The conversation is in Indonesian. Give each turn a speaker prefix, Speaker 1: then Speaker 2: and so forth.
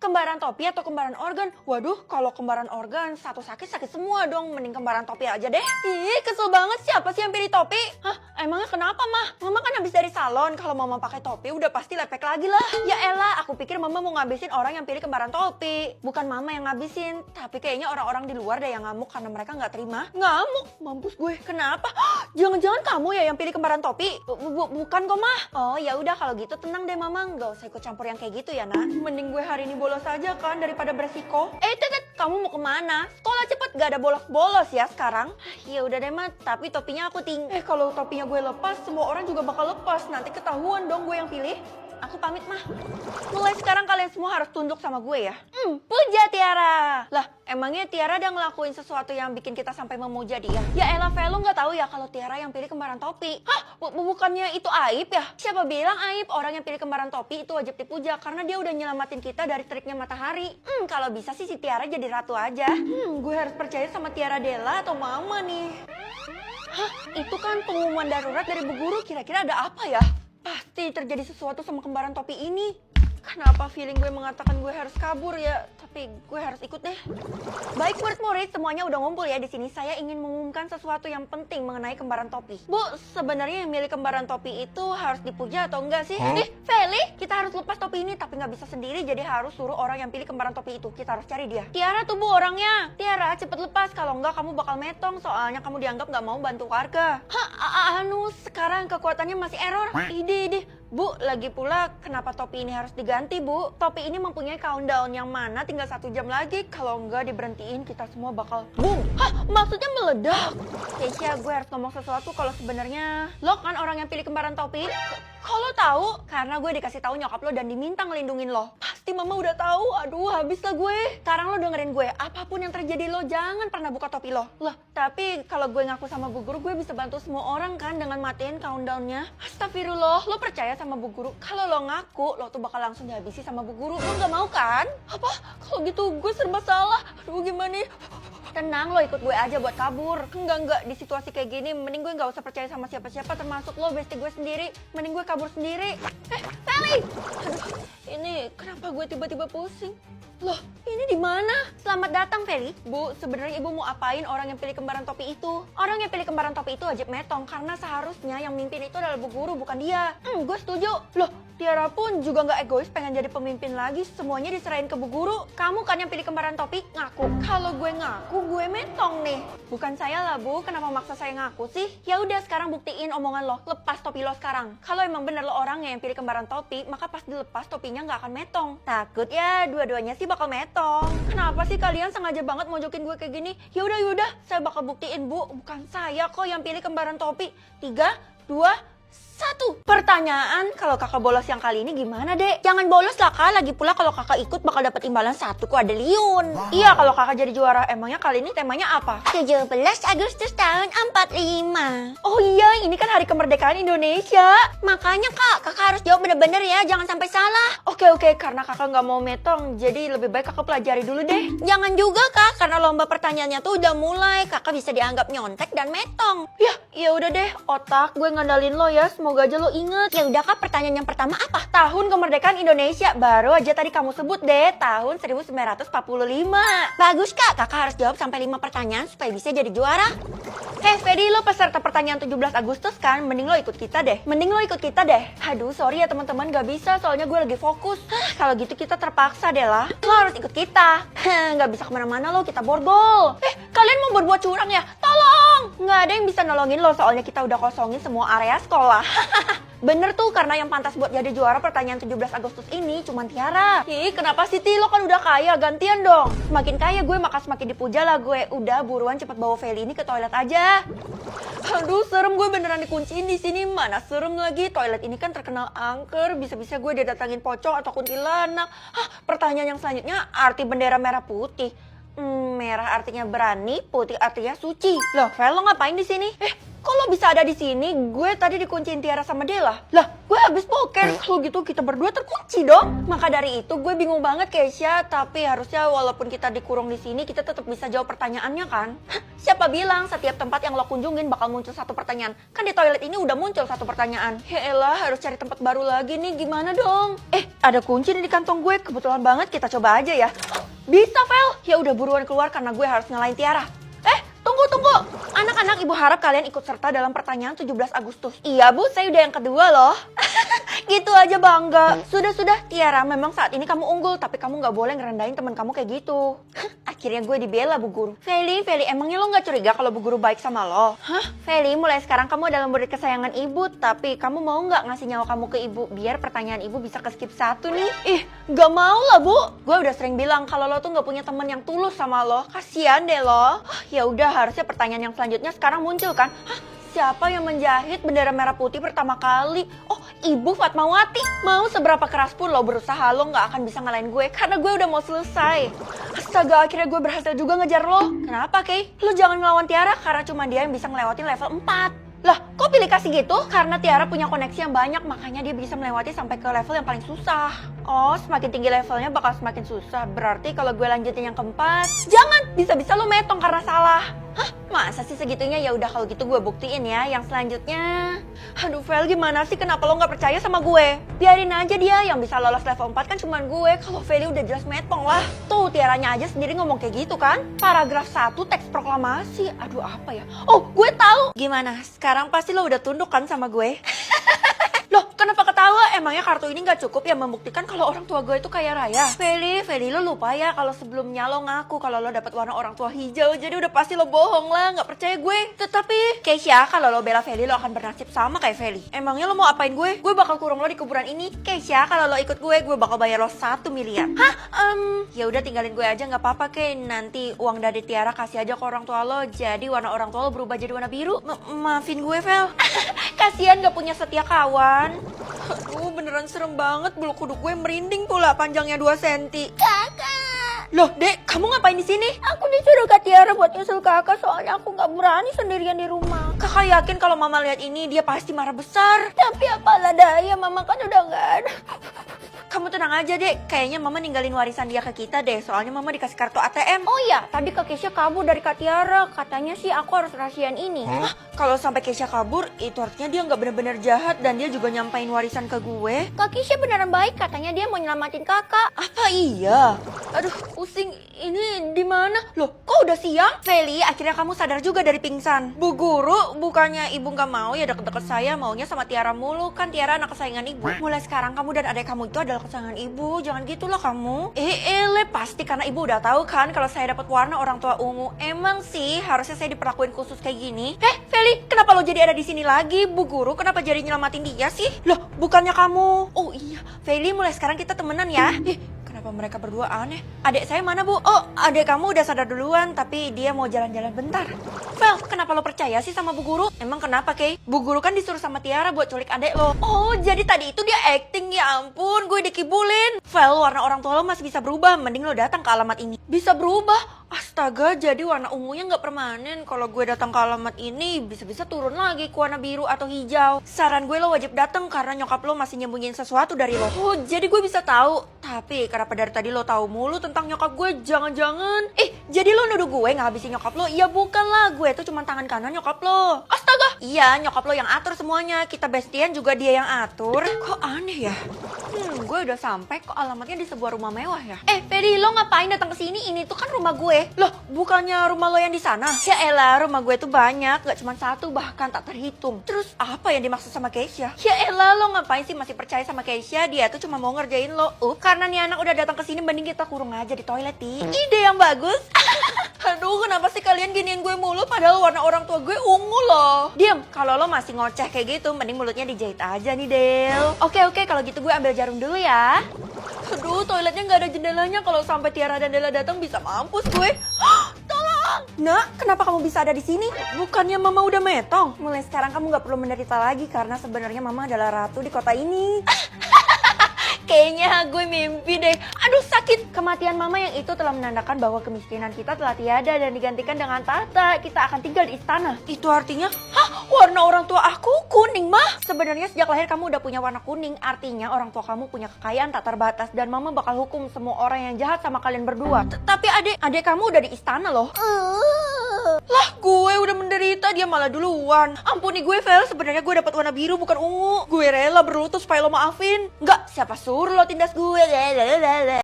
Speaker 1: Kembaran topi atau kembaran organ? Waduh, kalau kembaran organ, satu sakit semua dong. Mending kembaran topi aja deh. Ih, kesel banget, siapa sih yang pilih topi? Hah, emangnya kenapa, Mah? Mama kan habis dari salon. Kalau Mama pakai topi, udah pasti lepek lagi lah. Ya elah, aku pikir Mama mau ngabisin orang yang pilih kembaran topi. Bukan Mama yang ngabisin, tapi kayaknya orang-orang di luar deh yang ngamuk karena mereka nggak terima. Ngamuk? Mampus gue. Kenapa? Jangan-jangan kamu ya yang pilih kembaran topi? Bukan kok, Mah. Oh, ya udah kalau gitu tenang deh, Mama. Nggak usah ikut campur yang kayak gitu ya, Nak. Mending gue hari ini bolos aja kan daripada beresiko. Tetet, kamu mau kemana? Sekolah cepet, gak ada bolos-bolos ya sekarang. Ya udah deh, Mat, tapi topinya aku kalau topinya gue lepas, semua orang juga bakal lepas. Nanti ketahuan dong gue yang pilih. Aku pamit, Mah. Mulai sekarang kalian semua harus tunduk sama gue ya. Puja Tiara. Lah, emangnya Tiara udah ngelakuin sesuatu yang bikin kita sampai memuja dia? Ya elah, Fel, lu gak tahu ya kalau Tiara yang pilih kembaran topi. Hah? Bukannya itu aib ya? Siapa bilang aib? Orang yang pilih kembaran topi itu wajib dipuja karena dia udah nyelamatin kita dari teriknya matahari. Kalau bisa sih si Tiara jadi ratu aja. Gue harus percaya sama Tiara Della atau Mama nih. Hah? Itu kan pengumuman darurat dari Bu Guru. Kira-kira ada apa ya? Pasti terjadi sesuatu sama kembaran topi ini. Kenapa feeling gue mengatakan gue harus kabur ya? Tapi gue harus ikut deh. Baik murid-murid, semuanya udah ngumpul ya di sini. Saya ingin mengumumkan sesuatu yang penting mengenai kembaran topi. Bu, sebenarnya yang milih kembaran topi itu harus dipuja atau enggak sih? Feli, kita harus lepas topi ini tapi nggak bisa sendiri. Jadi harus suruh orang yang pilih kembaran topi itu. Kita harus cari dia. Tiara tuh Bu orangnya. Tiara, cepet lepas. Kalau enggak kamu bakal metong. Soalnya kamu dianggap nggak mau bantu warga. Sekarang kekuatannya masih error. Ide. Bu, lagi pula kenapa topi ini harus diganti, Bu? Topi ini mempunyai countdown yang mana tinggal 1 jam lagi. Kalau enggak diberhentiin, kita semua bakal boom. Hah? Maksudnya meledak? Keisha, gue harus ngomong sesuatu kalau sebenarnya lo kan orang yang pilih kembaran topi. Kalau tahu, karena gue dikasih tahu nyokap lo dan diminta ngelindungin lo. Pasti Mama udah tahu. Aduh, habis lah gue. Sekarang lo dengerin gue. Apapun yang terjadi lo jangan pernah buka topi lo. Lah, tapi kalau gue ngaku sama Bu Guru, gue bisa bantu semua orang kan dengan matiin countdownnya. Astagfirullah, lo percaya sama Bu Guru? Kalau lo ngaku, lo tuh bakal langsung dihabisi sama Bu Guru. Lo nggak mau kan? Apa? Kalau gitu gue serba salah. Aduh, gimana? Tenang, lo ikut gue aja buat kabur. Enggak, di situasi kayak gini mending gue gak usah percaya sama siapa-siapa termasuk lo, bestie gue sendiri. Mending gue kabur sendiri. Feli! Aduh, ini kenapa gue tiba-tiba pusing? Loh, ini di mana? Selamat datang, Feli. Bu, sebenarnya ibu mau apain orang yang pilih kembaran topi itu? Orang yang pilih kembaran topi itu wajib metong karena seharusnya yang mimpin itu adalah Bu Guru, bukan dia. Gue setuju. Loh, Tiara pun juga nggak egois pengen jadi pemimpin lagi. Semuanya diserahin ke Bu Guru. Kamu kan yang pilih kembaran topi, ngaku. Kalau gue ngaku, gue metong nih. Bukan saya lah, Bu. Kenapa maksa saya ngaku sih? Ya udah, sekarang buktiin omongan lo. Lepas topi lo sekarang. Kalau emang bener lo orangnya yang pilih kembaran topi, maka pas dilepas topinya nggak akan metong. Takut ya, dua-duanya sih bakal metong. Kenapa sih kalian sengaja banget mojokin gue kayak gini? Ya udah, saya bakal buktiin, Bu. Bukan saya kok yang pilih kembaran topi. 3, 2, 1. Pertanyaan, kalau kakak bolos yang kali ini gimana, Dek? Jangan bolos lah, Kak. Lagi pula kalau kakak ikut bakal dapat imbalan 1 kuadriliun. Iya, kalau kakak jadi juara. Emangnya kali ini temanya apa? 17 Agustus tahun 45. Oh iya, ini kan hari kemerdekaan Indonesia. Makanya, Kak, kakak harus jawab bener-bener ya. Jangan sampai salah. Oke, karena kakak nggak mau metong, jadi lebih baik kakak pelajari dulu deh. Jangan juga, Kak, karena lomba pertanyaannya tuh udah mulai. Kakak bisa dianggap nyontek dan metong. Ya udah deh, otak gue ngandalin lo ya. Semoga aja lo inget. Ya udah, Kak, pertanyaan yang pertama apa? Tahun kemerdekaan Indonesia. Baru aja tadi kamu sebut deh, tahun 1945. Bagus, Kak. Kakak harus jawab sampai 5 pertanyaan supaya bisa jadi juara. Fedi, lo peserta pertanyaan 17 Agustus kan? Mending lo ikut kita deh. Aduh, sorry ya teman-teman, gak bisa soalnya gue lagi fokus. Kalau gitu kita terpaksa deh lah. Lo harus ikut kita. Gak bisa kemana-mana lo, kita borgol. Kalian mau berbuat curang ya? Tolong! Gak ada yang bisa nolongin lo soalnya kita udah kosongin semua area sekolah. Bener tuh, karena yang pantas buat jadi juara pertanyaan 17 Agustus ini cuma Tiara. Ih, kenapa sih, Ti? Lo kan udah kaya, gantian dong. Semakin kaya gue, maka semakin dipuja lah gue. Udah, buruan cepet bawa Feli ini ke toilet aja. Aduh, serem, gue beneran dikunciin di sini. Mana serem lagi, toilet ini kan terkenal angker. Bisa-bisa gue didatangin pocong atau kuntilanak. Pertanyaan yang selanjutnya, arti bendera merah putih. Merah artinya berani, putih artinya suci. Loh, Fel, lo ngapain di sini? kok lo bisa ada di sini? Gue tadi dikunciin Tiara sama Dela. Lah, gue habis poker. Kalau gitu kita berdua terkunci dong. Maka dari itu gue bingung banget Keisha, tapi harusnya walaupun kita dikurung di sini, kita tetap bisa jawab pertanyaannya kan? Siapa bilang setiap tempat yang lo kunjungin bakal muncul satu pertanyaan? Kan di toilet ini udah muncul satu pertanyaan. Ya elah, harus cari tempat baru lagi nih, gimana dong? Ada kunci nih di kantong gue, kebetulan banget kita coba aja ya. Bisa, Vel. Ya udah buruan keluar karena gue harus ngalahin Tiara. Tunggu. Anak-anak, ibu harap kalian ikut serta dalam pertanyaan 17 Agustus. Iya, Bu, saya udah yang kedua loh. Gitu aja bangga. Sudah, Tiara, memang saat ini kamu unggul, tapi kamu nggak boleh ngerendahin teman kamu kayak gitu. Akhirnya gue dibela, Bu Guru. Feli, emangnya lo nggak curiga kalau Bu Guru baik sama lo? Feli, mulai sekarang kamu adalah murid kesayangan ibu, tapi kamu mau nggak ngasih nyawa kamu ke ibu, biar pertanyaan ibu bisa ke-skip satu nih? Nggak mau lah, Bu. Gue udah sering bilang kalau lo tuh nggak punya teman yang tulus sama lo. Kasian deh lo. Ya udah, harusnya pertanyaan yang selanjutnya sekarang muncul kan? Siapa yang menjahit bendera merah putih pertama kali? Oh, Ibu Fatmawati. Mau seberapa keras pun lo berusaha, lo nggak akan bisa ngalahin gue karena gue udah mau selesai. Astaga, akhirnya gue berhasil juga ngejar lo. Kenapa, Kay? Lo jangan ngelawan Tiara karena cuma dia yang bisa ngelewatin level 4. Lah, kok pilih kasih gitu? Karena Tiara punya koneksi yang banyak, makanya dia bisa melewati sampai ke level yang paling susah. Oh, semakin tinggi levelnya bakal semakin susah. Berarti kalau gue lanjutin yang keempat, jangan! Bisa-bisa lo metong karena salah. Masa sih segitunya? Ya udah kalau gitu gue buktiin ya yang selanjutnya. Aduh, Vel, gimana sih? Kenapa lo nggak percaya sama gue? Biarin aja dia, yang bisa lolos level 4 kan cuma gue. Kalau Feli udah jelas metong lah. Tuh, Tiaranya aja sendiri ngomong kayak gitu kan? Paragraf 1 teks proklamasi. Aduh, apa ya? Oh, gue tahu. Gimana? Sekarang pasti lo udah tunduk kan sama gue? Loh, kenapa ketawa? Emangnya kartu ini nggak cukup ya membuktikan kalau orang tua gue itu kaya raya? Feli, lo lupa ya kalau sebelumnya lo ngaku kalau lo dapat warna orang tua hijau, jadi udah pasti lo bohong lah, nggak percaya gue. Tetapi, Keisha, kalau lo bela Feli, lo akan bernasib sama kayak Feli. Emangnya lo mau apain gue? Gue bakal kurung lo di kuburan ini. Keisha, kalau lo ikut gue bakal bayar lo 1 miliar. Ya udah tinggalin gue aja, nggak apa-apa, Kay. Nanti uang dari Tiara kasih aja ke orang tua lo, jadi warna orang tua lo berubah jadi warna biru. Maafin gue, Vel. Kasian gak punya setia kawan. Aduh, beneran serem banget. Bulu kuduk gue merinding pula, panjangnya 2 cm. Kakak. Loh, Dek, kamu ngapain di sini? Aku disuruh Kak Tiara buat nyusul kakak, soalnya aku gak berani sendirian di rumah. Kakak yakin kalau mama lihat ini dia pasti marah besar. Tapi apalah daya, mama kan udah gak ada. Kamu tenang aja, Dek. Kayaknya mama ninggalin warisan dia ke kita deh. Soalnya mama dikasih kartu ATM. Oh iya, tadi Kak Keisha kabur dari Kak Tiara. Katanya sih aku harus rahasiain ini. Kalau sampai Keisha kabur, itu artinya dia nggak bener-bener jahat dan dia juga nyampain warisan ke gue. Kak Keisha beneran baik. Katanya dia mau nyelamatin kakak. Apa iya? Aduh, pusing. Ini di mana? Loh, kok udah siang? Feli, akhirnya kamu sadar juga dari pingsan. Bu Guru, bukannya ibu nggak mau ya deket-deket saya, maunya sama Tiara mulu. Kan Tiara anak kesayangan ibu. Mulai sekarang kamu dan adik kamu itu adalah kesayangan ibu. Jangan gitulah kamu. Pasti karena ibu udah tahu kan kalau saya dapat warna orang tua ungu. Emang sih harusnya saya diperlakuin khusus kayak gini. Feli, kenapa lo jadi ada di sini lagi? Bu Guru kenapa jadi nyelamatin dia sih? Loh, bukannya kamu. Oh iya, Feli, mulai sekarang kita temenan ya. Kenapa mereka berdua aneh? Adik saya mana, Bu? Oh, adik kamu udah sadar duluan, tapi dia mau jalan-jalan bentar. Vel, kenapa lo percaya sih sama Bu Guru? Emang kenapa, Kay? Bu Guru kan disuruh sama Tiara buat culik adik lo. Oh, jadi tadi itu dia acting, ya ampun, gue dikibulin. Vel, warna orang tua lo masih bisa berubah, mending lo datang ke alamat ini. Bisa berubah? Astaga, jadi warna ungunya nggak permanen. Kalau gue datang ke alamat ini, bisa-bisa turun lagi ke warna biru atau hijau. Saran gue lo wajib datang karena nyokap lo masih nyembunyiin sesuatu dari lo. Oh, jadi gue bisa tahu. Tapi kenapa dari tadi lo tahu mulu tentang nyokap gue? Jangan-jangan. Jadi lo nuduh gue ngabisin nyokap lo? Ya bukan lah, gue tuh cuma tangan kanan nyokap lo. Astaga. Iya, nyokap lo yang atur semuanya. Kita bestian juga dia yang atur. Kok aneh ya? Gue udah sampai kok alamatnya di sebuah rumah mewah ya. Feli, lo ngapain datang ke sini? Ini tuh kan rumah gue. Loh, bukannya rumah lo yang di sana? Ya elah, rumah gue tuh banyak, gak cuma satu, bahkan tak terhitung. Terus apa yang dimaksud sama Keisha? Ya elah, lo ngapain sih masih percaya sama Keisha? Dia tuh cuma mau ngerjain lo. Karena nih anak udah datang ke sini, mending kita kurung aja di toilet, Ti. Ide yang bagus. Aduh, kenapa sih kalian giniin gue mulu padahal warna orang tua gue ungu loh. Diam, kalau lo masih ngoceh kayak gitu, mending mulutnya dijahit aja nih, Del. Oke, kalau gitu gue ambil jarum dulu ya. Aduh, toiletnya nggak ada jendelanya. Kalau sampai Tiara dan Dela datang bisa mampus gue. Tolong! Nak, kenapa kamu bisa ada di sini? Bukannya mama udah metong? Mulai sekarang kamu nggak perlu menderita lagi karena sebenarnya mama adalah ratu di kota ini. Kayaknya gue mimpi deh. Aduh, sakit sakit. Kematian mama yang itu telah menandakan bahwa kemiskinan kita telah tiada dan digantikan dengan tahta. Kita akan tinggal di istana. Itu artinya, hah? Warna orang tua aku kuning, mah? Sebenarnya sejak lahir kamu udah punya warna kuning. Artinya orang tua kamu punya kekayaan tak terbatas dan mama bakal hukum semua orang yang jahat sama kalian berdua. Tapi adik kamu udah di istana loh. Lah, gue udah menderita, dia malah duluan. Ampuni gue, Vel. Sebenarnya gue dapat warna biru bukan ungu. Gue rela berlutut supaya lo maafin. Enggak, siapa suruh lo tindas gue?